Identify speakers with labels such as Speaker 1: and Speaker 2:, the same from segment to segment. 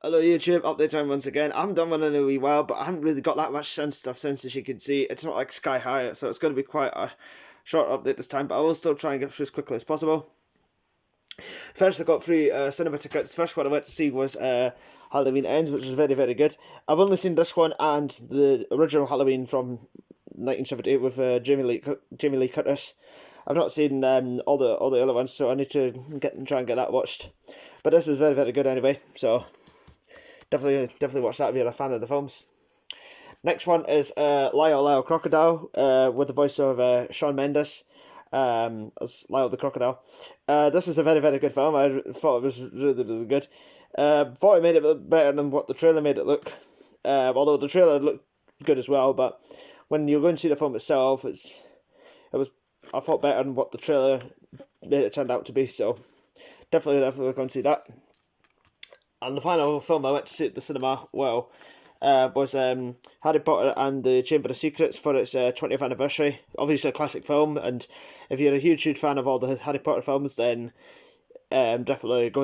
Speaker 1: Hello YouTube, update time once again. I haven't done one in a wee while, but I haven't really got that much sense stuff since, as you can see. It's not like sky high, so it's going to be quite a short update this time, but I will still try and get through as quickly as possible. First, I got three cinema tickets. First one I went to see was Halloween Ends, which was very, very good. I've only seen this one and the original Halloween from 1978 with Jamie Lee Curtis. I've not seen all the other ones, so I need to try and get that watched. But this was very, very good anyway, so definitely watch that if you're a fan of the films. Next one is Lyle Lyle Crocodile with the voice of Shawn Mendes as Lyle the Crocodile. This was a very, very good film. I thought it was really, really good. Thought it made it look better than what the trailer made it look. Although the trailer looked good as well, but when you're going to see the film itself, I thought better than what the trailer made it turned out to be. So definitely going to see that. And the final film I went to see at the cinema, was Harry Potter and the Chamber of Secrets for its 20th anniversary. Obviously a classic film, and if you're a huge fan of all the Harry Potter films, then definitely, you've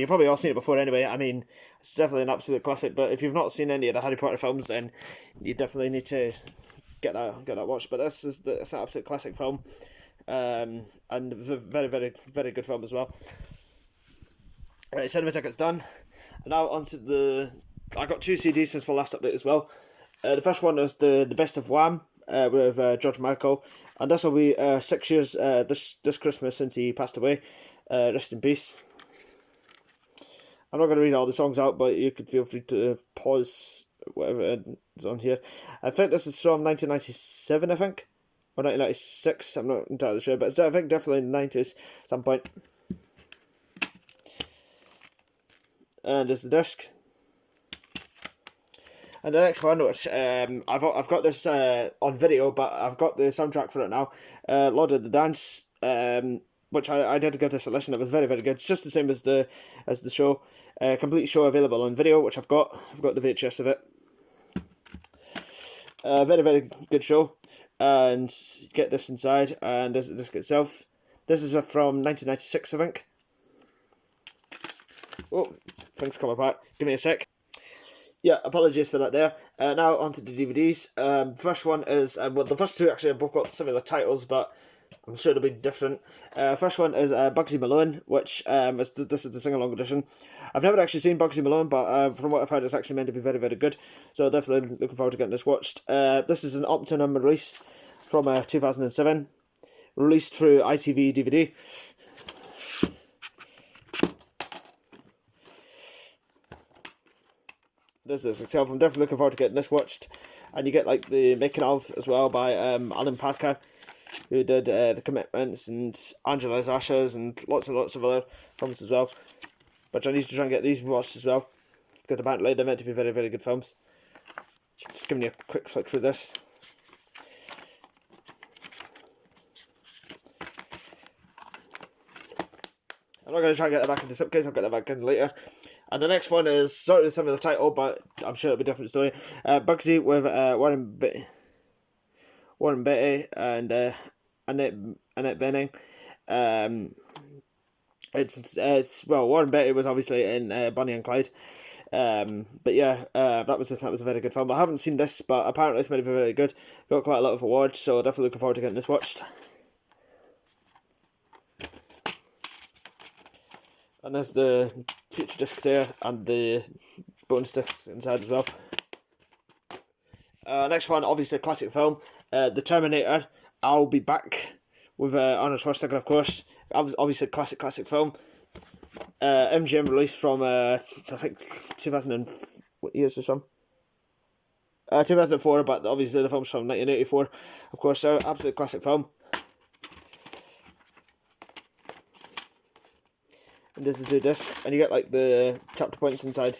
Speaker 1: probably all seen it before anyway. I mean, it's definitely an absolute classic, but if you've not seen any of the Harry Potter films, then you definitely need to get that watched. But it's an absolute classic film, and it's a very, very, very good film as well. Right, cinema tickets done. And now onto I got two CDs since my last update as well. The first one is the Best of Wham with George Michael, and this will be 6 years this Christmas since he passed away. Rest in peace. I'm not going to read all the songs out, but you could feel free to pause whatever is on here. I think this is from 1997, I think, or 1996. I'm not entirely sure, but I think definitely in the 90s at some point. And there's the disc. And the next one, which I've got this on video, but I've got the soundtrack for it now. Lord of the Dance, which I did give this a listen. It was very, very good. It's just the same as the show. Complete show available on video, which I've got. I've got the VHS of it. Very, very good show. And get this inside, and there's the disc itself. This is from 1996, I think. Oh, things come apart. Give me a sec. Yeah, apologies for that there. Now onto the DVDs. First one is, the first two actually have both got similar titles, but I'm sure they'll be different. First one is Bugsy Malone, which this is the sing-along edition. I've never actually seen Bugsy Malone, but from what I've heard, it's actually meant to be very, very good. So definitely looking forward to getting this watched. This is an Optimum release from 2007, released through ITV DVD. This is itself. I'm definitely looking forward to getting this watched, and you get like the making of as well by Alan Parker, who did The Commitments and Angela's Ashes and lots of other films as well. But I need to try and get these watched as well, because apparently they're meant to be very, very good films. Just giving you a quick flick through this. I'm not going to try and get that back into the slipcase. I'll get that back in later. And the next one is sort of similar title, but I'm sure it'll be a different story. Bugsy with Warren Beatty and Annette Bening. Warren Beatty was obviously in Bonnie and Clyde. But yeah, that was a very good film. I haven't seen this, but apparently it's very, very good. Got quite a lot of awards, so definitely looking forward to getting this watched. And there's the future disc there, and the bonus discs inside as well. Next one, obviously a classic film, The Terminator. I'll Be Back with Arnold Schwarzenegger, of course. Obviously classic film. MGM released from I think 2000 what year is this from? 2004, but obviously the film's from 1984. Of course, absolute classic film. And there's the two discs, and you get like the chapter points inside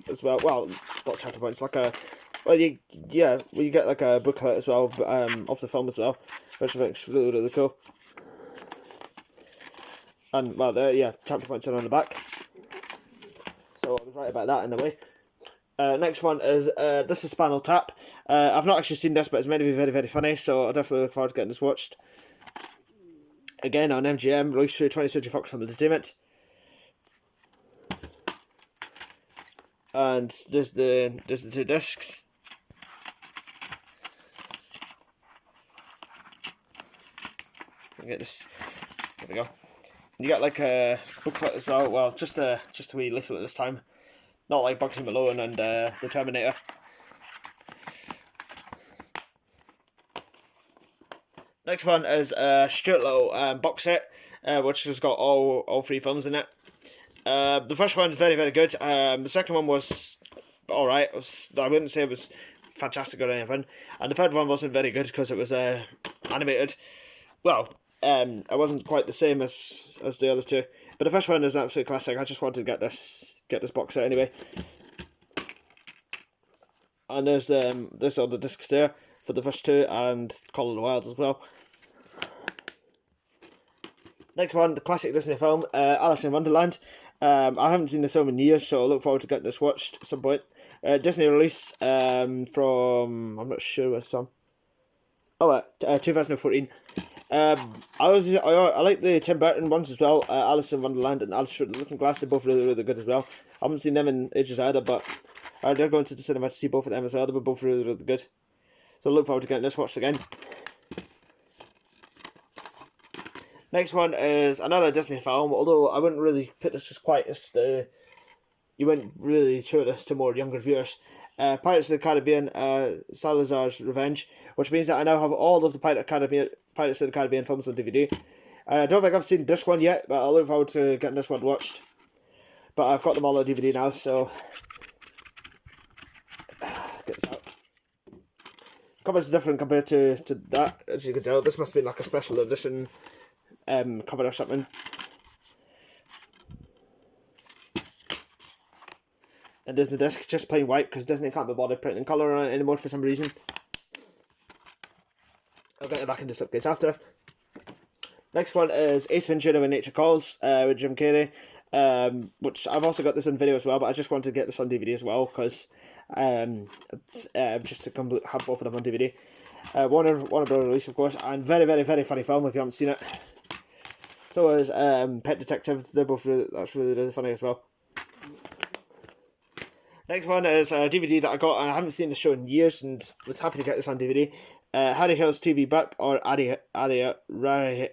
Speaker 1: as well. Well, not chapter points, you get like a booklet as well of the film as well, which I think is really, really cool. And chapter points are on the back. So I was right about that in a way. Next one is this is Spinal Tap. I've not actually seen this, but it's meant to be very, very funny, so I definitely look forward to getting this watched. Again on MGM, released through 20th Century Fox Home Entertainment. And there's the two discs. Get this. There we go. You get like a booklet as well. Well, just a wee leaflet this time, not like Bugsy Malone and the Terminator. Next one is Stuart Little box set, which has got all 3 films in it. The first one's very, very good. The second one was alright. I wouldn't say it was fantastic or anything. And the third one wasn't very good because it was animated. Well, it wasn't quite the same as the other 2. But the first one is an absolute classic. I just wanted to get this box set anyway. And there's all the discs there for the first 2 and Call of the Wild as well. Next one, the classic Disney film, Alice in Wonderland. I haven't seen this film in years, so I look forward to getting this watched at some point. Disney release from, I'm not sure which one. 2014. I like the Tim Burton ones as well. Alice in Wonderland and Alice Through the Looking Glass. They're both really, really good as well. I haven't seen them in ages either, but I did go into the cinema to see both of them as well. They were both really, really good. So I look forward to getting this watched again. Next one is another Disney film, although I wouldn't really put this as quite as you wouldn't really show this to more younger viewers. Pirates of the Caribbean, Salazar's Revenge, which means that I now have all of the Pirates of the Caribbean films on DVD. I don't think I've seen this one yet, but I look forward to getting this one watched. But I've got them all on DVD now, so get this out. Cover's different compared to that, as you can tell. This must be like a special edition cover or something. And there's the disc, just plain white, because Disney can't be bothered printing colour on it anymore for some reason. I'll get it back into slipcase after. Next one is Ace Ventura When Nature Calls, with Jim Carrey, which I've also got this on video as well, but I just wanted to get this on DVD as well, because it's just to have both of them on DVD. Warner Bros. Release, of course, and very, very, very funny film if you haven't seen it. So is Pet Detective. They're both that's really, really funny as well. Next one is a DVD that I got, and I haven't seen the show in years, and was happy to get this on DVD. Harry Hill's TV Bop, or Harry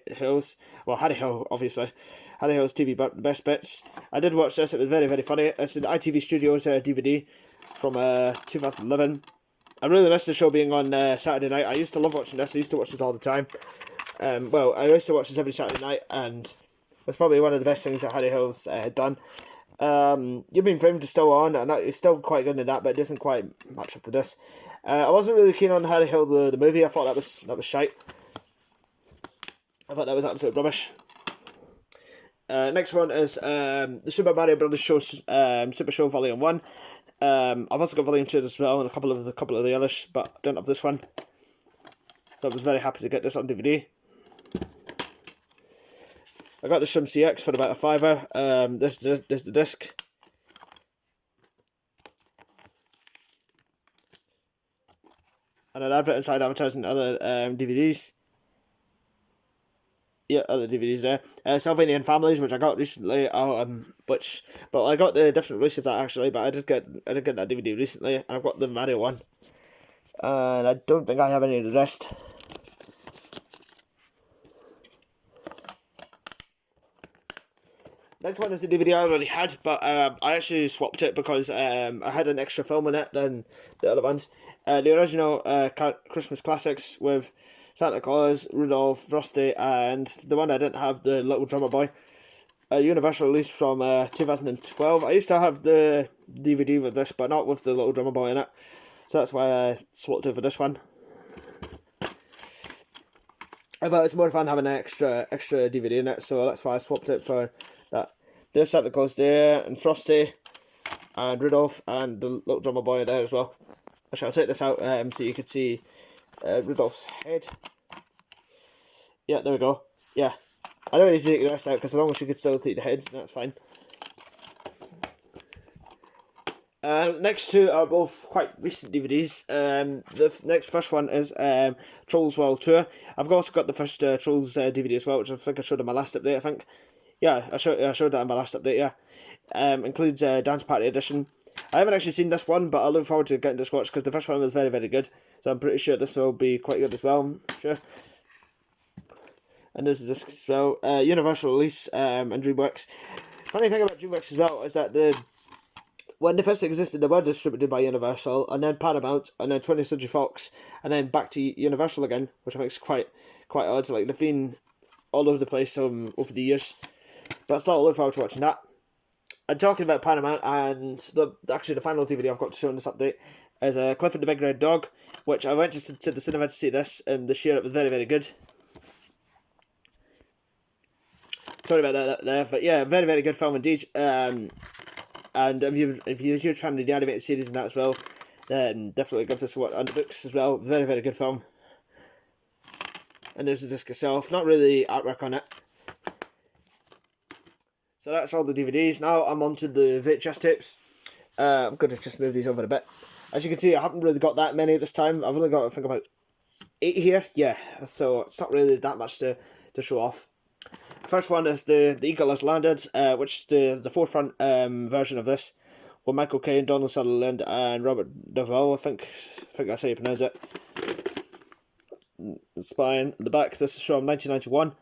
Speaker 1: Hill's, well, Harry Hill, obviously. Harry Hill's TV Bop, the best bits. I did watch this, it was very, very funny. It's an ITV Studios DVD from 2011. I really miss the show being on Saturday night. I used to love watching this, I used to watch this all the time. Well, I used to watch this every Saturday night, and it's probably one of the best things that Harry Hill's done. You've Been Framed is still on, and it's still quite good in that, but it doesn't quite match up to this. I wasn't really keen on Harry Hill the movie. I thought that was shite. I thought that was absolute rubbish. Next one is the Super Mario Brothers Show, Super Show Volume 1. I've also got Volume 2 as well, and a couple of the others, but I don't have this one. So I was very happy to get this on DVD. I got this from CX for about £5. This the disc. And an advert inside advertising other DVDs. Yeah, other DVDs there. Sylvanian Families, which I got recently. But I got the different release of that actually. But I did get that DVD recently, and I've got the Mario one. And I don't think I have any of the rest. Next one is the DVD I already had, but I actually swapped it because I had an extra film in it than the other ones. The original Christmas classics with Santa Claus, Rudolph, Frosty, and the one I didn't have, the Little Drummer Boy. Universal release from 2012. I used to have the DVD with this, but not with the Little Drummer Boy in it. So that's why I swapped it for this one. I thought it's more fun having an extra DVD in it, so that's why I swapped it for that. There's Santa Claus there, and Frosty, and Rudolph, and the Little Drummer Boy there as well. Actually, I'll take this out so you can see Rudolph's head. Yeah, there we go. Yeah. I don't need to take the rest out, because as long as you can still take the heads, that's fine. Next two are both quite recent DVDs. The first one is Trolls World Tour. I've also got the first Trolls DVD as well, which I think I showed in my last update, I think. Yeah, I showed that in my last update, yeah. Includes Dance Party Edition. I haven't actually seen this one, but I look forward to getting this watched because the first one was very, very good. So I'm pretty sure this will be quite good as well. I'm sure. And this is disc as well. Universal release and DreamWorks. Funny thing about DreamWorks as well is that when they first existed, they were distributed by Universal, and then Paramount, and then 20th Century Fox, and then back to Universal again, which I think is quite odd. Like, they've been all over the place over the years. But still, I look forward to watching that. And talking about Paramount, and the final DVD I've got to show in this update is Clifford the Big Red Dog, which I went to the cinema to see this, and this year it was very, very good. Sorry about that there, but yeah, very, very good film indeed. And if you're trying to do the animated series and that as well, then definitely give this a watch. And the books as well, very, very good film. And there's the disc itself, not really artwork on it. So that's all the DVDs. Now I'm on to the VHS tapes. I'm going to just move these over a bit. As you can see, I haven't really got that many this time. I've only got, I think, about 8 here. Yeah, so it's not really that much to show off. First one is the Eagle Has Landed, which is the forefront version of this, with Michael Caine, Donald Sutherland, and Robert Duvall. I think that's how you pronounce it. The spine, the back. This is from 1991,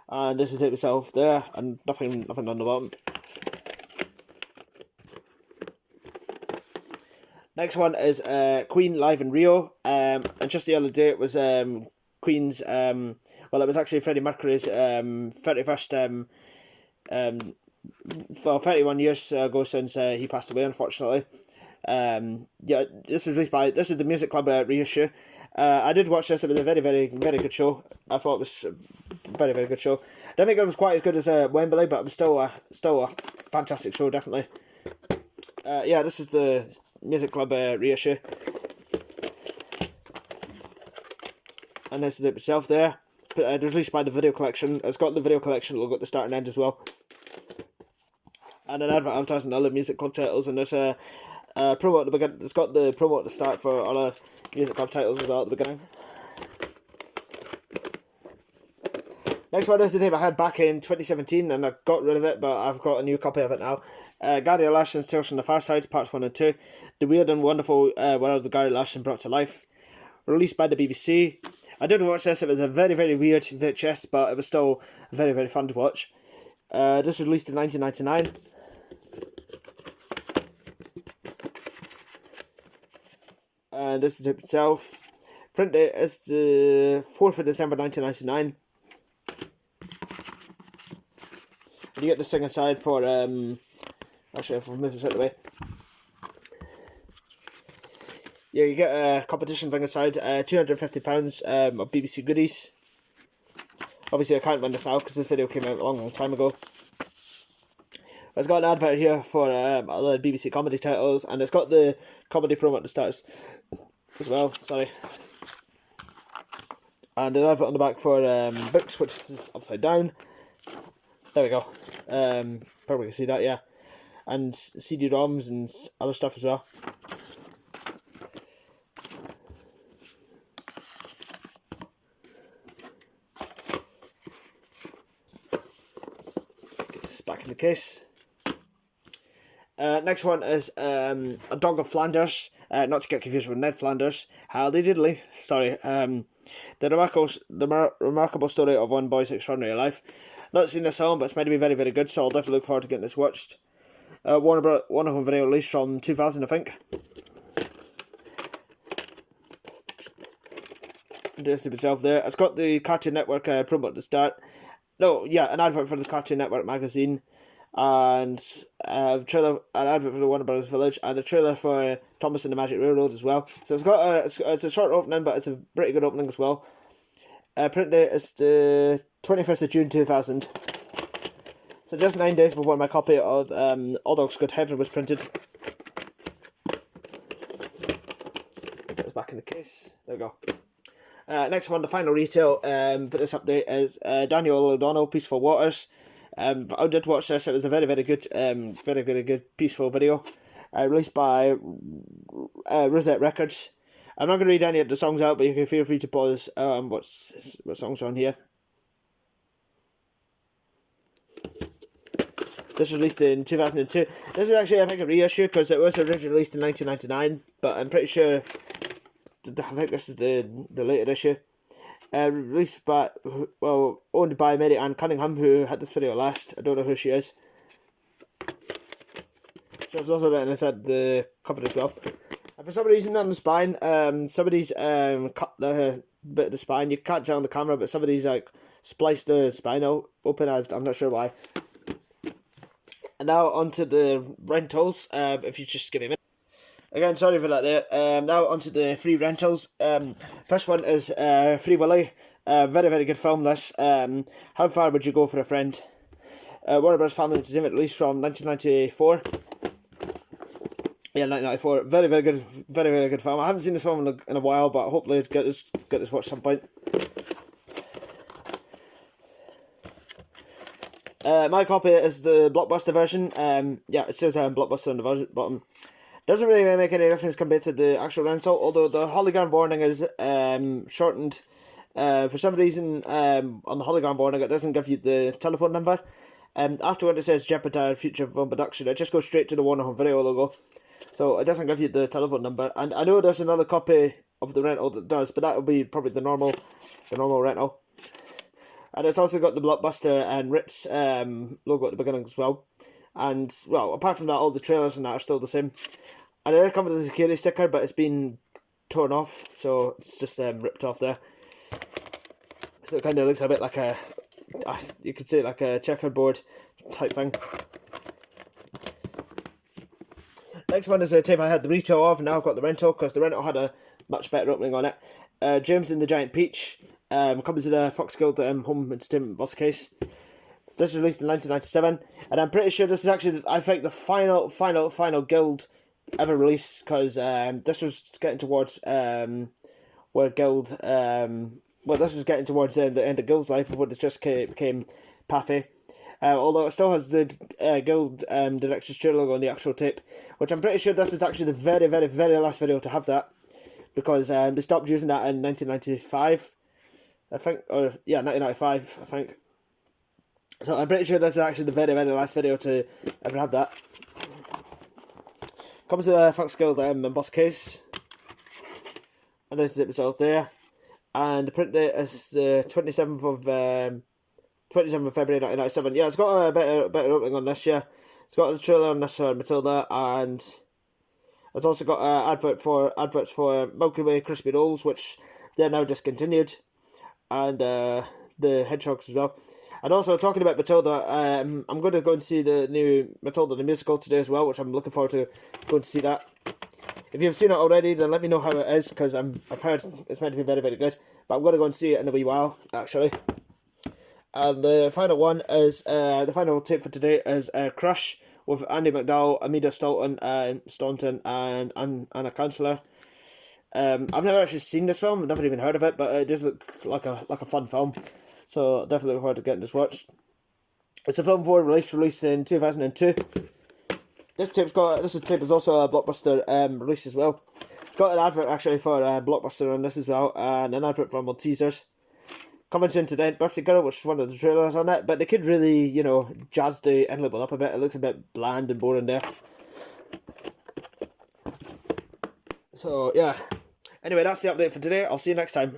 Speaker 1: and this is it itself there, and nothing on the bottom. Next one is Queen live in Rio, and just the other day it was Queen's, well, it was actually Freddie Mercury's 31st, 31 years ago since he passed away, unfortunately. Yeah, this is the Music Club reissue. I did watch this. It was a very, very, very good show. I thought it was a very, very good show. I don't think it was quite as good as Wembley, but it was still a fantastic show, definitely. Yeah, this is the Music Club reissue, and this is it itself there. But it was released by the Video Collection. It's got the Video Collection logo at the start and end as well, and an advert advertising other Music Club titles. And there's a promo at the beginning. It's got the promo at the start for other Music Club titles as well at the beginning. Next one is the tape I had back in 2017, and I got rid of it, but I've got a new copy of it now. Gary Larson's Tales from the Far Side, Parts 1 and 2. The Weird and Wonderful World of Gary Larson Brought to Life. Released by the BBC. I did watch this. It was a very, very weird VHS, but it was still very, very fun to watch. This was released in 1999. And this is it itself. Print date is the 4th of December 1999. You get this thing inside for, actually, if I move this out of the way. Yeah, you get a competition thing inside, £250 of BBC goodies. Obviously, I can't win this now because this video came out a long, long time ago. It's got an advert here for other BBC comedy titles, and it's got the comedy promo at the start as well, sorry. And an advert on the back for books, which is upside down. There we go. Probably can see that, yeah. And CD-ROMs and other stuff as well. Get this back in the case. Next one is A Dog of Flanders. Not to get confused with Ned Flanders. Howdy diddly. Sorry. The remarkable story of one boy's extraordinary life. Not seen this film, but it's meant to be very, very good, so I'll definitely look forward to getting this watched. Warner Home Video release from 2000, I think. This is itself there. It's got the Cartoon Network promo at the start. No, yeah, an advert for the Cartoon Network magazine, and an advert for the Warner Brothers Village, and a trailer for Thomas and the Magic Railroad as well. So it's got it's a short opening, but it's a pretty good opening as well. Print date is the 21st of June 2000. So just 9 days before my copy of All Dogs Go to Heaven was printed. Put it back in the case. There we go. Next one, the final retail for this update is Daniel O'Donnell, Peaceful Waters. I did watch this. It was a very, very good, very, very good peaceful video. Released by Rosette Records. I'm not going to read any of the songs out, but you can feel free to pause what songs are on here. This was released in 2002. This is actually, I think, a reissue because it was originally released in 1999, but I'm pretty sure, I think this is the later issue. Released by, well, owned by Mary Ann Cunningham, who had this video last. I don't know who she is. She was also written inside the cover as well. And for some reason on the spine, somebody's cut the bit of the spine. You can't tell on the camera, but somebody's like spliced the spine out open. I'm not sure why. And now onto the rentals. If you just give me a minute. Again, sorry for that there. Now onto the free rentals. First one is Free Willy. Very, very good film this. How Far Would You Go for a Friend? Warner Bros. Family Entertainment, released from 1994. Yeah, 1994. Very, very good. Very, very good film. I haven't seen this film in a while, but hopefully I'll get this watched some point. My copy is the Blockbuster version. Yeah, it says Blockbuster on the bottom. Doesn't really make any difference compared to the actual rental, although the hologram warning is shortened. For some reason, on the hologram warning, it doesn't give you the telephone number. Afterward, it says jeopardize future film production. It just goes straight to the Warner Home Video logo. So it doesn't give you the telephone number. And I know there's another copy of the rental that does, but that will be probably the normal rental. And it's also got the Blockbuster and Ritz logo at the beginning as well. And, well, apart from that, all the trailers and that are still the same. And it comes with a security sticker, but it's been torn off, so it's just ripped off there. So it kind of looks a bit like a, you could say like a checkerboard type thing. Next one is a tape I had the retail of, and now I've got the rental, because the rental had a much better opening on it. James and the Giant Peach comes in a Fox Guild Home Entertainment box case. This was released in 1997, and I'm pretty sure this is actually, I think, the final Guild ever released, because this was getting towards where Guild, well, this was getting towards the end of Guild's life before it just became Pathé. Although it still has the Guild Director's Chair logo on the actual tape, which I'm pretty sure this is actually the very, very, very last video to have that, because they stopped using that in 1995, I think, or yeah, 1995, I think. So I'm pretty sure this is actually the very, very last video to ever have that. Comes with a Fox Guild embossed case, and there's the zip itself there, and the print date is the 27th of February 1997. Yeah, it's got a better opening on this, yeah. It's got the trailer on this Matilda, and it's also got adverts for Milky Way Crispy Rolls, which they're now discontinued, and the Hedgehogs as well. And also, talking about Matilda, I'm going to go and see the new Matilda the musical today as well, which I'm looking forward to going to see that. If you've seen it already, then let me know how it is, because I've heard it's meant to be very, very good. But I'm going to go and see it in a wee while, actually. And the final one is, the final tape for today is Crush, with Andy McDowell, Amida Staunton, and Anna Counselor. I've never actually seen this film, I've never even heard of it, but it does look like a fun film. So definitely looking forward to getting this watched. It's a film for released in 2002. This tape is also a Blockbuster release as well. It's got an advert actually for Blockbuster on this as well, and an advert for Maltesers. Coming soon to the Birthday Girl, which is one of the trailers on it, but they could really, jazz the end label up a bit. It looks a bit bland and boring there. So yeah. Anyway, that's the update for today. I'll see you next time.